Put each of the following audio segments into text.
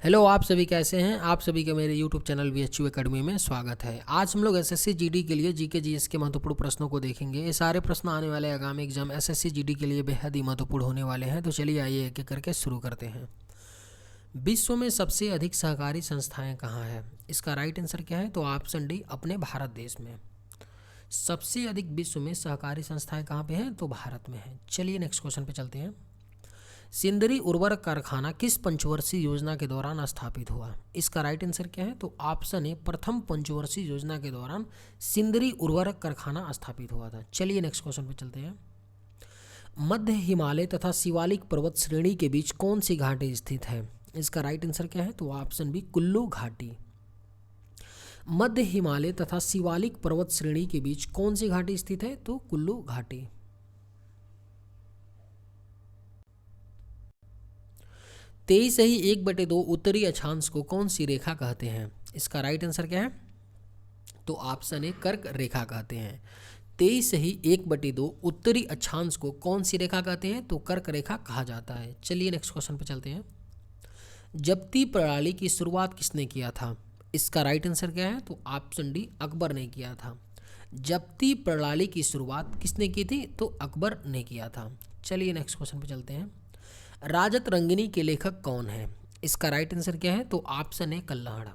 Hello, आप सभी कैसे हैं। आप सभी का मेरे यूट्यूब चैनल VHU एकेडमी में स्वागत है। आज हम लोग एसएससी जीडी के लिए जीके जीएस के महत्वपूर्ण प्रश्नों को देखेंगे। ये सारे प्रश्न आने वाले आगामी एग्जाम एसएससी जीडी के लिए बेहद ही महत्वपूर्ण होने वाले हैं। तो चलिए आइए एक एक करके शुरू करते हैं। विश्व में सबसे अधिक सहकारी संस्थाएं कहाँ हैं? इसका राइट आंसर क्या है? तो ऑप्शन डी, अपने भारत देश में। सबसे अधिक विश्व में सहकारी संस्थाएं कहाँ पे हैं? तो भारत में है। चलिए नेक्स्ट क्वेश्चन पे चलते हैं। सिंदरी उर्वरक कारखाना किस पंचवर्षीय योजना के दौरान स्थापित हुआ? इसका राइट आंसर क्या है? तो ऑप्शन ए, प्रथम पंचवर्षीय योजना के दौरान सिंदरी उर्वरक कारखाना स्थापित हुआ था। चलिए नेक्स्ट क्वेश्चन पे चलते हैं। मध्य हिमालय तथा शिवालिक पर्वत श्रेणी के बीच कौन सी घाटी स्थित है? इसका राइट आंसर क्या है? तो ऑप्शन बी, कुल्लू घाटी। मध्य हिमालय तथा शिवालिक पर्वत श्रेणी के बीच कौन सी घाटी स्थित है? तो कुल्लू घाटी। तेईस ही 1/2 उत्तरी अक्षांश को कौन सी रेखा कहते हैं? इसका राइट आंसर क्या है? तो ऑप्शन ए, कर्क रेखा कहते हैं। 23 ही 1/2 उत्तरी अक्षांश को कौन सी रेखा कहते हैं? तो कर्क रेखा कहा जाता है। चलिए नेक्स्ट क्वेश्चन पे चलते हैं। जब्ती प्रणाली की शुरुआत किसने किया था? इसका राइट आंसर क्या है? तो ऑप्शन डी, अकबर ने किया था। जब्ती प्रणाली की शुरुआत किसने की थी? तो अकबर ने किया था। चलिए नेक्स्ट क्वेश्चन पे चलते हैं। राजत रंगिनी के लेखक कौन है? इसका राइट आंसर क्या है? तो ऑप्शन है, कल्हड़।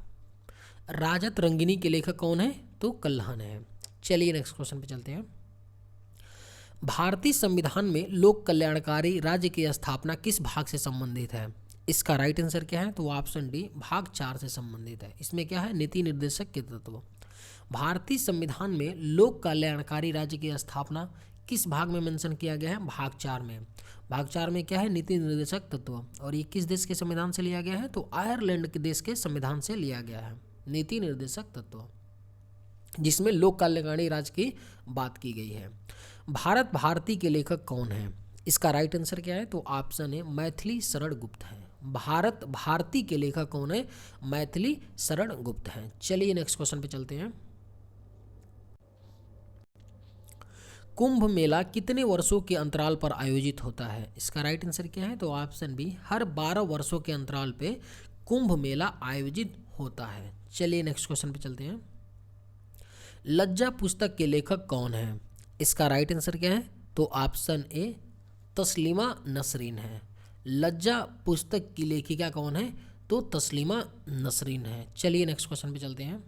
राजत रंगिनी के लेखक कौन है? तो कल्हड़ है। चलिए नेक्स्ट क्वेश्चन पे चलते हैं। भारतीय संविधान में लोक कल्याणकारी राज्य की स्थापना किस भाग से संबंधित है? इसका राइट आंसर क्या है? तो ऑप्शन डी, भाग 4 से संबंधित है। इसमें क्या है? नीति निर्देशक के तत्व। भारतीय संविधान में लोक कल्याणकारी राज्य की स्थापना किस भाग में मेंशन किया गया है? भाग 4 में। भाग 4 में क्या है? नीति निर्देशक तत्व। और ये किस देश के संविधान से लिया गया है? तो आयरलैंड के देश के संविधान से लिया गया है नीति निर्देशक तत्व, जिसमें लोक कल्याणकारी राज्य की बात की गई है। भारत भारती के लेखक कौन है? इसका राइट आंसर क्या है? तो ऑप्शन है, मैथिली शरण गुप्त है। भारत भारती के लेखक कौन है? मैथिली शरण गुप्त है। चलिए नेक्स्ट क्वेश्चन पे चलते हैं। कुंभ मेला कितने वर्षों के अंतराल पर आयोजित होता है? इसका राइट आंसर क्या है? तो ऑप्शन बी, हर 12 वर्षों के अंतराल पे कुंभ मेला आयोजित होता है। चलिए नेक्स्ट क्वेश्चन पे चलते हैं। लज्जा पुस्तक के लेखक कौन है? इसका राइट आंसर क्या है? तो ऑप्शन ए, तस्लीमा नसरीन है। लज्जा पुस्तक की लेखिका कौन है? तो तस्लीमा नसरीन है। चलिए नेक्स्ट क्वेश्चन पे चलते हैं।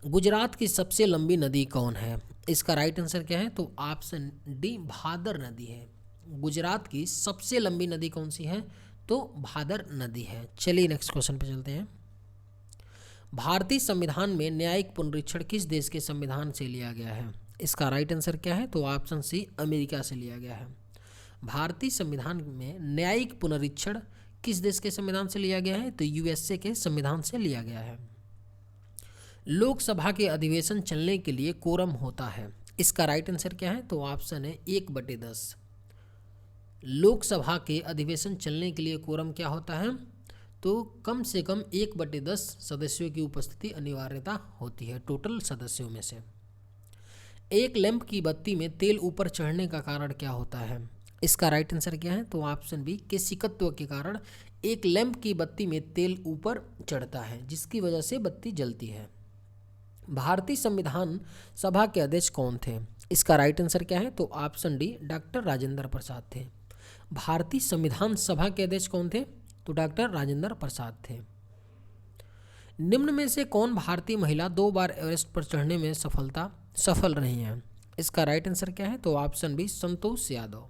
गुजरात की सबसे लंबी नदी कौन है? इसका राइट आंसर क्या है? तो ऑप्शन डी, भादर नदी है। गुजरात की सबसे लंबी नदी कौन सी है? तो भादर नदी है। चलिए नेक्स्ट क्वेश्चन पे चलते हैं। भारतीय संविधान में न्यायिक पुनरीक्षण किस देश के संविधान से लिया गया है? इसका राइट आंसर क्या है? तो ऑप्शन सी, अमेरिका से लिया गया है। भारतीय संविधान में न्यायिक पुनरीक्षण किस देश के संविधान से लिया गया है? तो USA के संविधान से लिया गया है। लोकसभा के अधिवेशन चलने के लिए कोरम होता है। इसका राइट आंसर क्या है? तो ऑप्शन है, 1/10। लोकसभा के अधिवेशन चलने के लिए कोरम क्या होता है? तो कम से कम 1/10 सदस्यों की उपस्थिति अनिवार्यता होती है टोटल सदस्यों में से। एक लैंप की बत्ती में तेल ऊपर चढ़ने का कारण क्या होता है? इसका राइट आंसर क्या है? तो ऑप्शन बी, केशिकत्व के कारण एक लैंप की बत्ती में तेल ऊपर चढ़ता है, जिसकी वजह से बत्ती जलती है। भारतीय संविधान सभा के अध्यक्ष कौन थे? इसका राइट आंसर क्या है? तो option D, doctor Rajendra Prasad थे। भारतीय संविधान सभा के अध्यक्ष कौन थे? तो डॉक्टर राजेंद्र प्रसाद थे। निम्न में से कौन भारतीय महिला 2 बार एवरेस्ट पर चढ़ने में सफल रही है? इसका राइट आंसर क्या है? तो ऑप्शन बी, संतोष यादव।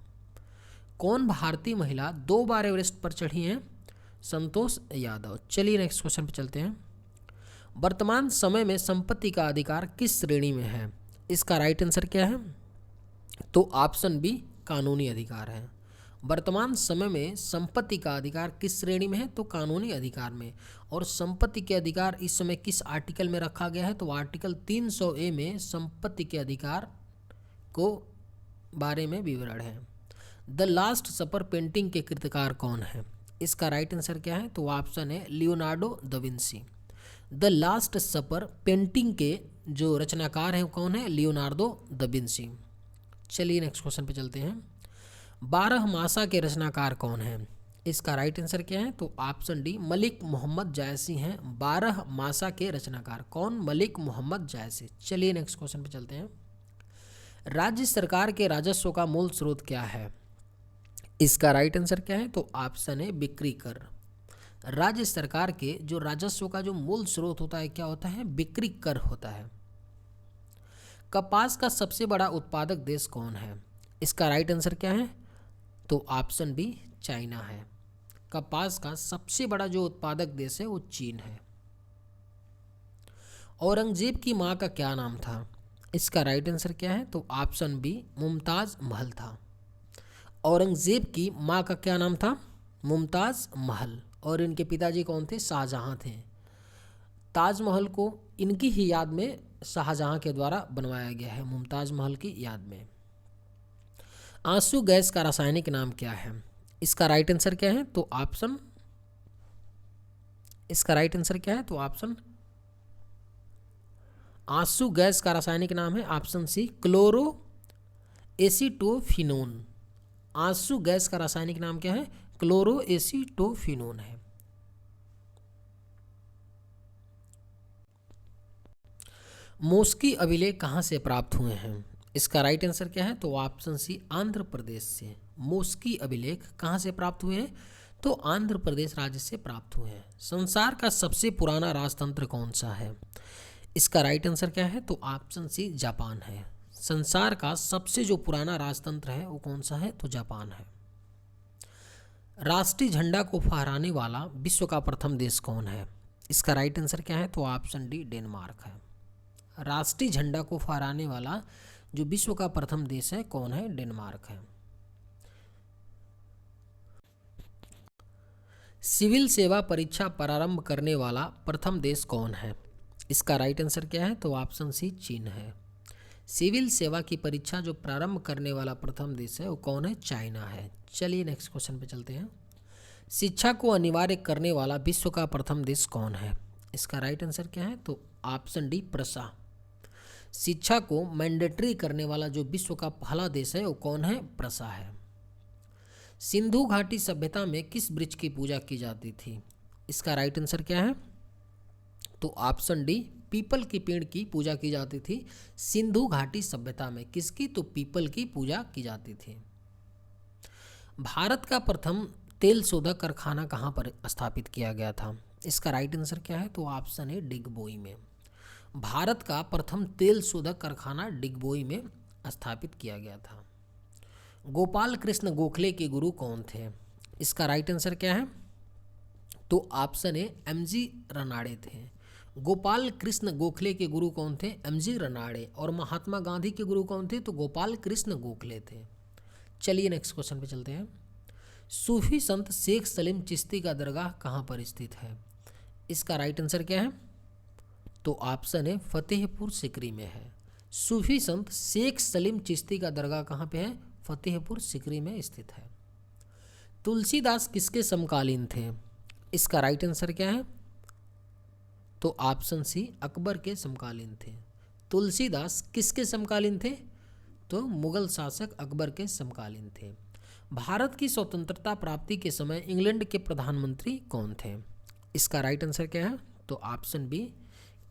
कौन भारतीय महिला 2 बार एवरेस्ट पर चढ़ी हैं? संतोष यादव। चलिए नेक्स्ट क्वेश्चन पे चलते हैं। वर्तमान समय में संपत्ति का अधिकार किस श्रेणी में है? इसका राइट आंसर क्या है? तो ऑप्शन बी, कानूनी अधिकार है। वर्तमान समय में संपत्ति का अधिकार किस श्रेणी में है? तो कानूनी अधिकार में। और संपत्ति के अधिकार इस समय किस आर्टिकल में रखा गया है? तो आर्टिकल 300A में संपत्ति के अधिकार को बारे में विवरण है। द लास्ट सपर पेंटिंग के कृतकार कौन है? इसका राइट आंसर क्या है? तो ऑप्शन है, Leonardo da Vinci. The last supper painting के जो रचनाकार हैं कौन है? Leonardo da Vinci. चलिए नेक्स्ट क्वेश्चन पे चलते हैं। 12 मासा के रचनाकार कौन हैं? इसका राइट आंसर क्या है? तो ऑप्शन डी मलिक मोहम्मद जायसी हैं 12 मासा के रचनाकार। कौन? मलिक मोहम्मद जायसी। चलिए नेक्स्ट क्वेश्चन पे चलते हैं। राज्य सरकार के राजस्व का मूल स्रोत क्या है? इसका राइट आंसर क्या है? तो ऑप्शन है बिक्री कर। राज्य सरकार के जो राजस्व का जो मूल स्रोत होता है क्या होता है? बिक्री कर होता है। कपास का सबसे बड़ा उत्पादक देश कौन है? इसका राइट आंसर क्या है? तो ऑप्शन बी चाइना है। कपास का सबसे बड़ा जो उत्पादक देश है वो चीन है। औरंगजेब की मां का क्या नाम था? इसका राइट आंसर क्या है? तो ऑप्शन बी मुमताज महल था। औरंगजेब की मां का क्या नाम था? मुमताज महल। और इनके पिताजी कौन थे? शाहजहां थे। ताजमहल को इनकी ही याद में शाहजहां के द्वारा बनवाया गया है, मुमताज महल की याद में। आंसू गैस का रासायनिक नाम क्या है? इसका राइट आंसर क्या है? तो ऑप्शन इसका राइट आंसर क्या है? तो ऑप्शन आंसू गैस का रासायनिक नाम है ऑप्शन सी क्लोरो एसीटोफिनोन। आंसू गैस का रासायनिक नाम क्या है? क्लोरो एसीटोफिनोन है। मोस्की अभिलेख कहाँ से प्राप्त हुए हैं? इसका राइट आंसर क्या है? तो ऑप्शन सी आंध्र प्रदेश से। मोस्की अभिलेख कहाँ से प्राप्त हुए हैं? तो आंध्र प्रदेश राज्य से प्राप्त हुए हैं। संसार का सबसे पुराना राजतंत्र कौन सा है? इसका राइट आंसर क्या है? तो ऑप्शन सी जापान है। संसार का सबसे जो पुराना राजतंत्र है वो कौन सा है? तो जापान है। राष्ट्रीय झंडा को फहराने वाला विश्व का प्रथम देश कौन है? इसका राइट आंसर क्या है? तो ऑप्शन डी डेनमार्क है। राष्ट्रीय झंडा को फहराने वाला जो विश्व का प्रथम देश है कौन है? डेनमार्क है। सिविल सेवा परीक्षा प्रारंभ करने वाला प्रथम देश कौन है? इसका राइट आंसर क्या है? तो ऑप्शन सी चीन है। सिविल सेवा की परीक्षा जो प्रारंभ करने वाला प्रथम देश है वो कौन है? चाइना है। चलिए नेक्स्ट क्वेश्चन पे चलते हैं। शिक्षा को अनिवार्य करने वाला विश्व का प्रथम देश कौन है? इसका राइट आंसर क्या है? तो ऑप्शन डी प्रसा। शिक्षा को मैंडेटरी करने वाला जो विश्व का पहला देश है वो कौन है? प्रसा है। सिंधु घाटी सभ्यता में किस वृक्ष की पूजा की जाती थी? इसका राइट आंसर क्या है? तो ऑप्शन डी पीपल के पेड़ की पूजा की जाती थी सिंधु घाटी सभ्यता में। किसकी? तो पीपल की पूजा की जाती थी। भारत का प्रथम तेल शोधक कारखाना कहाँ पर स्थापित किया गया था? इसका राइट आंसर क्या है? तो ऑप्शन है डिगबोई में। भारत का प्रथम तेल शोधक कारखाना डिगबोई में स्थापित किया गया था। गोपाल कृष्ण गोखले के गुरु कौन थे? इसका राइट आंसर क्या है? तो ऑप्शन है एमजी रनाड़े थे। गोपाल कृष्ण गोखले के गुरु कौन थे? एमजी रनाड़े। और महात्मा गांधी के गुरु कौन थे? तो गोपाल कृष्ण गोखले थे। चलिए नेक्स्ट क्वेश्चन पे चलते हैं। सूफी संत शेख सलीम चिश्ती का दरगाह कहाँ पर स्थित है? इसका राइट आंसर क्या है? तो ऑप्शन है फतेहपुर सिकरी में है। सूफी संत शेख सलीम चिश्ती का दरगाह कहाँ पे है? फतेहपुर सिकरी में स्थित है। तुलसीदास किसके समकालीन थे? इसका राइट आंसर क्या है? तो ऑप्शन सी अकबर के समकालीन थे। तुलसीदास किसके समकालीन थे? तो मुगल शासक अकबर के समकालीन थे। भारत की स्वतंत्रता प्राप्ति के समय इंग्लैंड के प्रधानमंत्री कौन थे? इसका राइट आंसर क्या है? तो ऑप्शन बी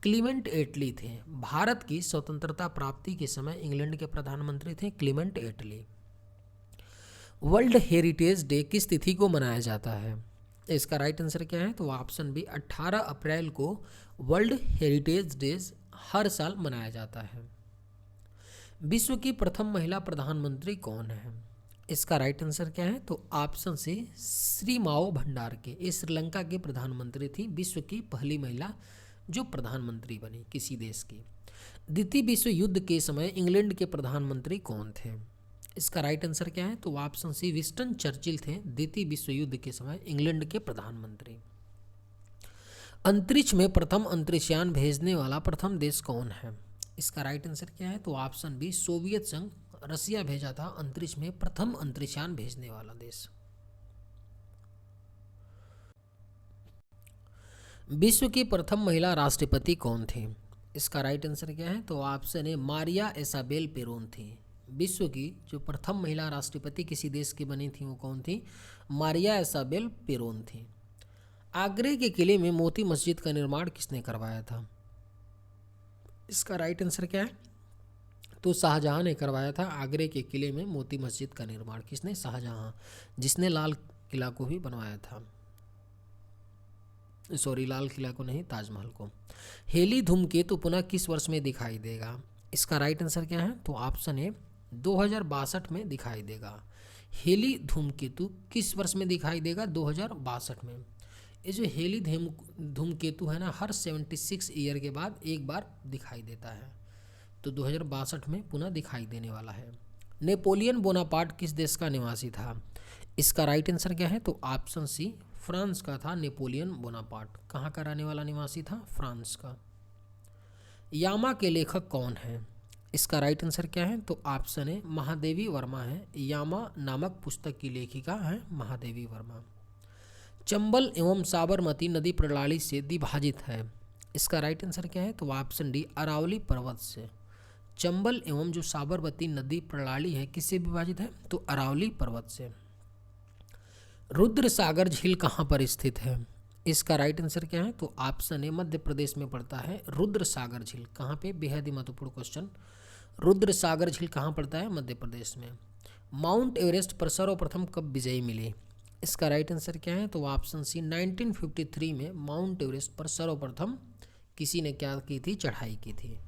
क्लीमेंट एटली थे। भारत की स्वतंत्रता प्राप्ति के समय इंग्लैंड के प्रधानमंत्री थे क्लीमेंट एटली। वर्ल्ड हेरिटेज डे किस तिथि को मनाया जाता है? इसका राइट आंसर क्या है? तो ऑप्शन बी 18 अप्रैल को वर्ल्ड हेरिटेज डे हर साल मनाया जाता है। विश्व की प्रथम महिला प्रधानमंत्री कौन है? इसका राइट आंसर क्या है? तो ऑप्शन सी श्री माओ भंडारके। ये श्रीलंका के प्रधानमंत्री थी, विश्व की पहली महिला जो प्रधानमंत्री बनी किसी देश की। द्वितीय विश्व युद्ध के समय इंग्लैंड के प्रधानमंत्री कौन थे? इसका राइट आंसर क्या है? तो ऑप्शन सी विंस्टन चर्चिल थे द्वितीय विश्व युद्ध के समय इंग्लैंड के प्रधानमंत्री। अंतरिक्ष में प्रथम अंतरिक्षयान भेजने वाला प्रथम देश कौन है? इसका राइट आंसर क्या है? तो ऑप्शन बी सोवियत संघ। रसिया भेजा था अंतरिक्ष में प्रथम अंतरिक्षयान भेजने वाला देश। विश्व की प्रथम महिला राष्ट्रपति कौन थी? इसका राइट आंसर क्या है? तो option A Maria Isabel Peron थी। विश्व की जो प्रथम महिला राष्ट्रपति किसी देश की बनी थी वो कौन थी? मारिया इसाबेल पेरोन थी। आगरे के किले में मोती मस्जिद का निर्माण किसने करवाया था? इसका राइट आंसर क्या है? तो शाहजहां ने करवाया था। आगरे के किले में मोती मस्जिद का निर्माण किसने? शाहजहां, जिसने लाल किला को भी बनवाया था। सॉरी, लाल किला को नहीं, ताजमहल को। हेली धूमकेतु पुनः किस वर्ष में दिखाई देगा? इसका राइट आंसर क्या है? तो ऑप्शन ए 2062 में दिखाई देगा। हेली धूमकेतु किस वर्ष में दिखाई देगा? 2062 में। ये जो हेली धूमकेतु है ना, हर 76 ईयर के बाद एक बार दिखाई देता है, तो 2062 में पुनः दिखाई देने वाला है। नेपोलियन बोनापार्ट किस देश का निवासी था? इसका राइट आंसर क्या है? तो ऑप्शन सी, फ्रांस का था नेपोलियन बोनापार्ट। कहाँ का रहने वाला निवासी था? फ्रांस का। यामा के लेखक कौन है? इसका राइट आंसर क्या है? तो ऑप्शन ए महादेवी वर्मा है। यामा नामक पुस्तक की लेखिका है महादेवी वर्मा। चंबल एवं साबरमती नदी प्रणाली से विभाजित है। इसका राइट आंसर क्या है? तो ऑप्शन डी अरावली पर्वत से। चंबल एवं जो साबरमती नदी प्रणाली है किससे विभाजित है? तो अरावली पर्वत से। रुद्र सागर झील कहाँ पर स्थित है? इसका राइट आंसर क्या है? तो ऑप्शन ए मध्य प्रदेश में पड़ता है रुद्र सागर झील। कहाँ पे? बेहद ही महत्वपूर्ण क्वेश्चन। रुद्र सागर झील कहाँ पड़ता है? मध्य प्रदेश में। माउंट एवरेस्ट पर सर्वप्रथम कब विजयी मिली? इसका राइट आंसर क्या है? तो ऑप्शन सी 1953 में माउंट एवरेस्ट पर सर्वप्रथम किसी ने क्या की थी? चढ़ाई की थी।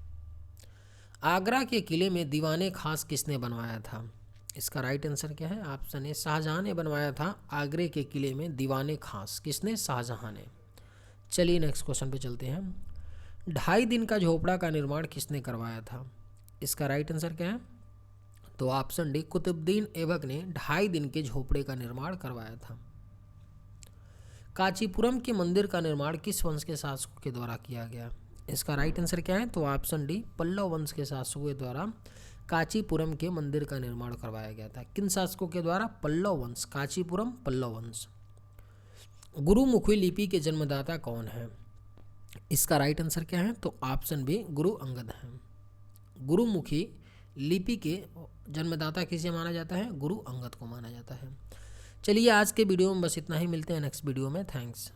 आगरा के किले में दीवाने खास किसने बनवाया था? इसका राइट आंसर क्या है? ऑप्शन ए शाहजहां ने बनवाया था। आगरे के किले में दीवाने खास किसने? शाहजहां ने। चलिए नेक्स्ट क्वेश्चन पे चलते हैं। 2.5 दिन का झोपड़ा का निर्माण किसने करवाया था? इसका राइट आंसर क्या है? तो ऑप्शन डी कुतुबुद्दीन ऐबक ने 2.5 दिन के झोपड़े का निर्माण करवाया था। कांचीपुरम के मंदिर का निर्माण किस वंश के शासकों के द्वारा किया गया? इसका राइट आंसर क्या है? तो ऑप्शन डी पल्लव वंश के शासकों के द्वारा कांचीपुरम के मंदिर का निर्माण करवाया गया था। किन शासकों के द्वारा? पल्लव वंश। कांचीपुरम पल्लव वंश। गुरुमुखी लिपि के जन्मदाता कौन है? इसका राइट आंसर क्या है? तो ऑप्शन बी गुरु अंगद हैं। गुरुमुखी लिपि के जन्मदाता किसे माना जाता है? गुरु अंगद को माना जाता है। चलिए आज के वीडियो में बस इतना ही, मिलते हैं नेक्स्ट वीडियो में। थैंक्स।